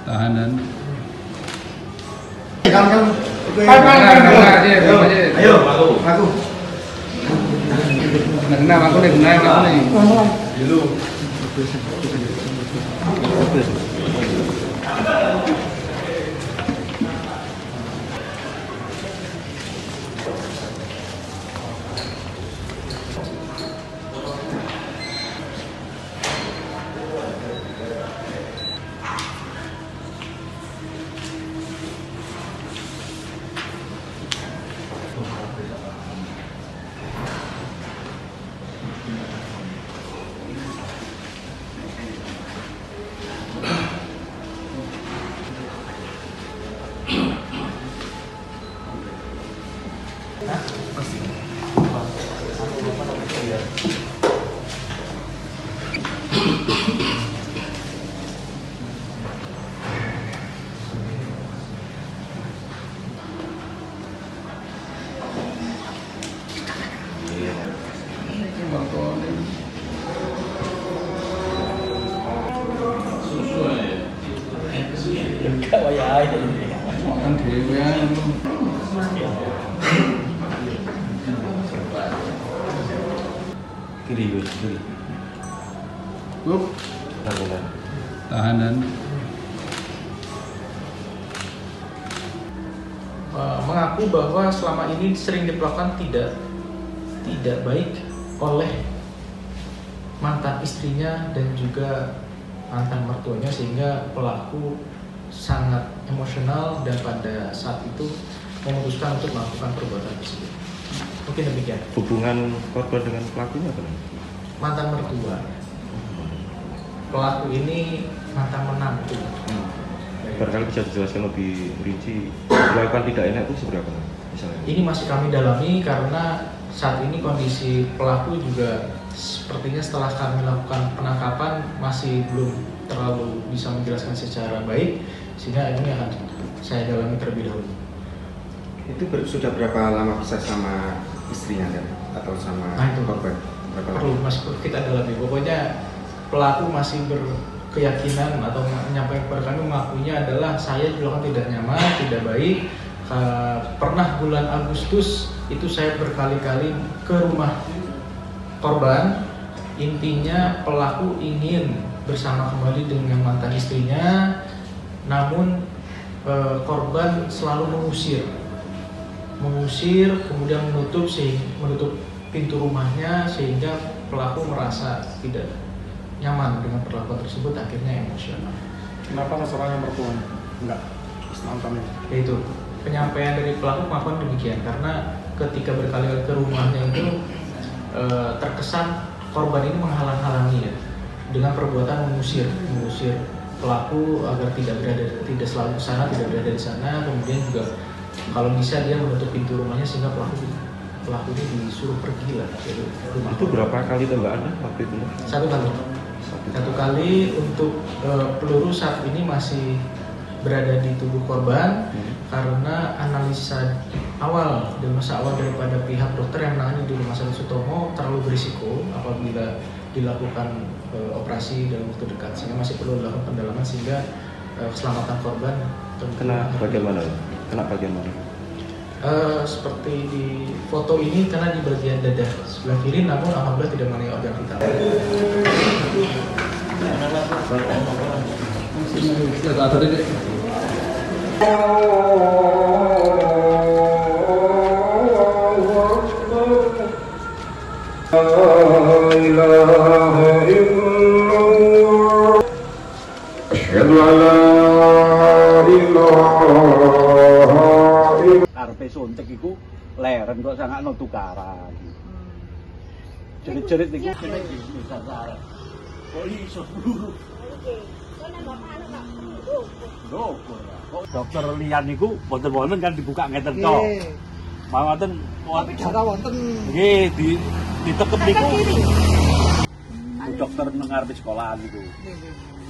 Tahanan. Ayo, aku. Kenapa aku nih? Dulu. Makan dhewe ya. Kiri. Tahanan. Mengaku bahwa selama ini sering diperlakukan tidak baik oleh mantan istrinya dan juga mantan mertuanya, sehingga pelaku sangat emosional dan pada saat itu memutuskan untuk melakukan perbuatan tersebut. Mungkin demikian. Hubungan korban dengan pelakunya apa? Mantan mertua. Pelaku ini mantan menantu. Barangkali bisa dijelaskan lebih rinci, dilakukan tidak enak itu seberapa misalnya? Ini masih kami dalami karena saat ini kondisi pelaku juga sepertinya setelah kami lakukan penangkapan masih belum terlalu bisa menjelaskan secara baik, sehingga ini akan saya dalami terlebih dahulu. Itu sudah berapa lama bisa sama istrinya kan? Atau sama korban? Perlu masih kita dalami. Pokoknya pelaku masih berkeyakinan atau menyampaikan kepada kami, mengakunya adalah saya juga kan tidak nyaman, tidak baik. Pernah bulan Agustus itu saya berkali-kali ke rumah korban. Intinya pelaku ingin bersama kembali dengan mantan istrinya, namun korban selalu mengusir, kemudian menutup pintu rumahnya, sehingga pelaku merasa tidak nyaman dengan perlakuan tersebut, akhirnya emosional. Kenapa masalahnya mertua? Enggak, mantannya. Yaitu penyampaian dari pelaku pengakuan demikian, karena ketika berkali-kali ke rumahnya itu terkesan korban ini menghalang-halangi ya, dengan perbuatan mengusir pelaku agar tidak selalu ke sana, tidak berada di sana. Kemudian juga kalau bisa dia menutup pintu rumahnya sehingga pelaku ini disuruh pergi lah dari rumah. Itu berapa kali tembakannya waktu itu? Satu kali. Untuk peluru saat ini masih berada di tubuh korban, karena analisa awal daripada pihak dokter yang menangani di Rumah Sakit Sutomo terlalu berisiko apabila dilakukan operasi dalam waktu dekat, sehingga masih perlu dilakukan pendalaman sehingga keselamatan korban. Kena bagian mana? Seperti di foto ini kena di bagian dada sebelah kiri, namun alhamdulillah tidak mengenai organ vital. Arepe suntik iku leren kok sangakno tukaran. Jerit-jerit niku kene bisa sarep. Kok iso peluru? Loh, kok dokter liyan niku wonten-wonten kan dibuka ngeten to. Mawonten Tapi cara wonten nggih ditekep niku. Dokter nang ngarepe sekolahan niku.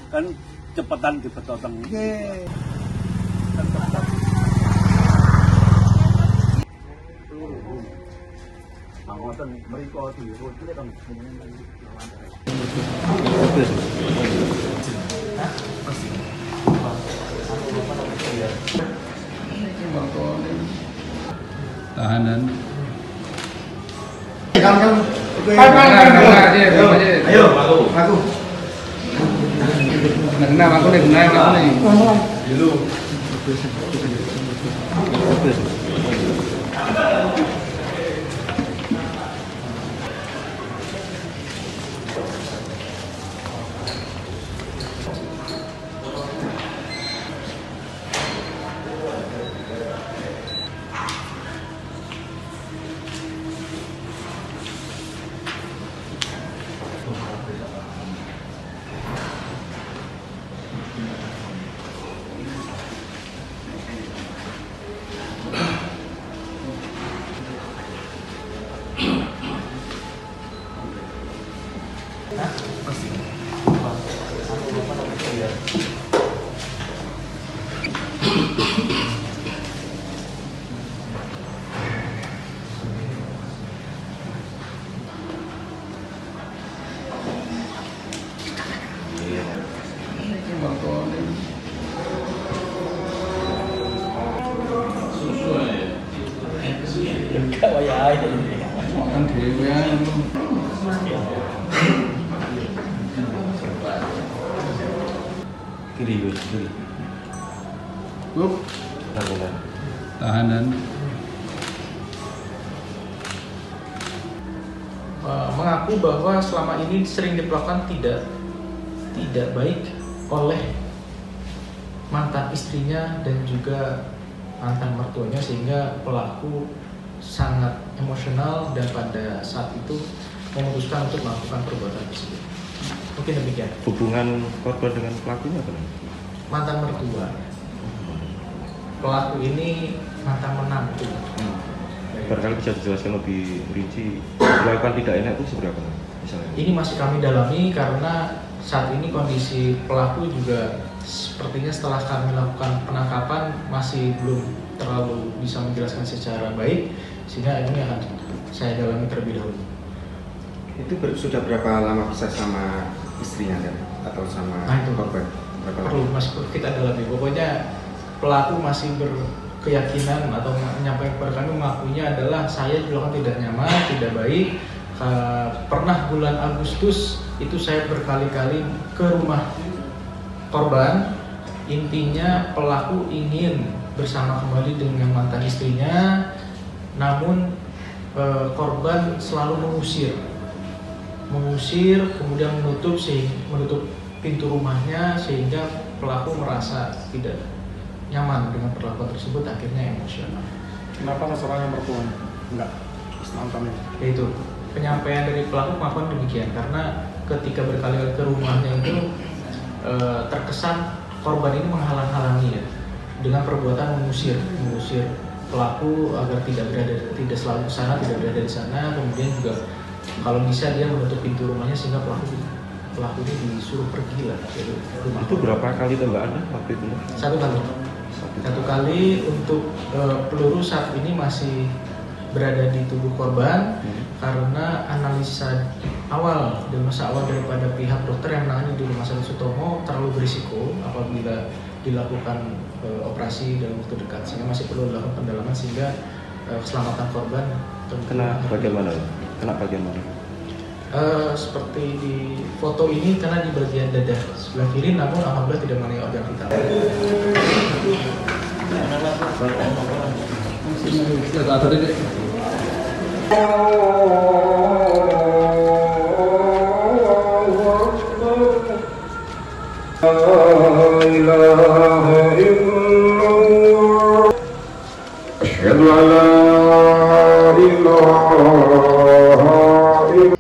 Kan cepetan dibetoteng. Nggih. Mangkoten mriko dirut iki kan Tahanan. Ayo, aku. Kenapa aku nih? Kenapa nih? Makan dhewe ya. Kiri wis, kiri. Buk, tahanan. Mengaku bahwa selama ini sering diperlakukan tidak baik oleh mantan istrinya dan juga mantan mertuanya, sehingga pelaku sangat emosional dan pada saat itu memutuskan untuk melakukan perbuatan tersebut. Mungkin demikian. Hubungan korban dengan pelakunya apa? Mantan mertua. Pelaku ini mantan menantu. Barangkali bisa dijelaskan lebih rinci, dilakukan tidak enak itu seperti apa? Misalnya. Ini masih kami dalami karena saat ini kondisi pelaku juga sepertinya setelah kami lakukan penangkapan masih belum terlalu bisa menjelaskan secara baik, sehingga ini akan saya dalami terlebih dahulu. Itu sudah berapa lama bisa sama istrinya dan atau sama itu korban? Berapa perlu lama? masih kita dalami. Pokoknya pelaku masih berkeyakinan atau menyampaikan kepada kami, mengakunya adalah saya juga kan tidak nyaman, tidak baik. Pernah bulan Agustus itu saya berkali-kali ke rumah korban. Intinya pelaku ingin bersama kembali dengan mantan istrinya, namun korban selalu mengusir, kemudian menutup pintu rumahnya, sehingga pelaku merasa tidak nyaman dengan perlakuan tersebut, akhirnya emosional. Kenapa masalahnya mertua? Enggak, mantannya. Yaitu penyampaian dari pelaku pengakuan demikian, karena ketika berkali-kali ke rumahnya itu terkesan korban ini menghalang-halangi ya, dengan perbuatan mengusir pelaku agar tidak selalu ke sana, tidak berada di sana. Kemudian juga kalau bisa dia menutup pintu rumahnya sehingga pelaku ini disuruh pergi lah dari rumah. Itu berapa kali tembakannya waktu itu? Satu kali. Untuk peluru saat ini masih berada di tubuh korban, karena analisa awal daripada pihak dokter yang menangani di Rumah Sakit Sutomo terlalu berisiko apabila dilakukan operasi dalam waktu dekat, sehingga masih perlu dilakukan pendalaman sehingga keselamatan korban. Kena bagian mana? Seperti di foto ini kena di bagian dada sebelah kiri, namun alhamdulillah tidak mengenai organ vital.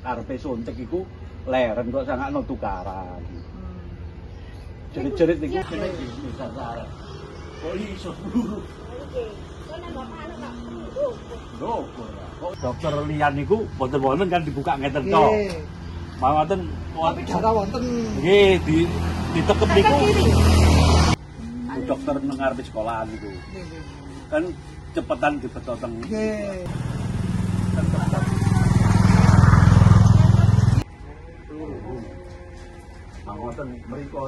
Karepe suntik iku leren kok sangakno tukaran. Jerit-jerit niku jeneng bisa sarep. Kok iso peluru? Loh, kok dokter liyan niku wonten-wonten kan dibuka ngeten to. Mawonten Tapi cara wonten nggih ditekep niku. Dokter nang ngarepe sekolahan niku. Kan cepetan dibetoteng. nggih. Kan cepetan. Mangkoten mriku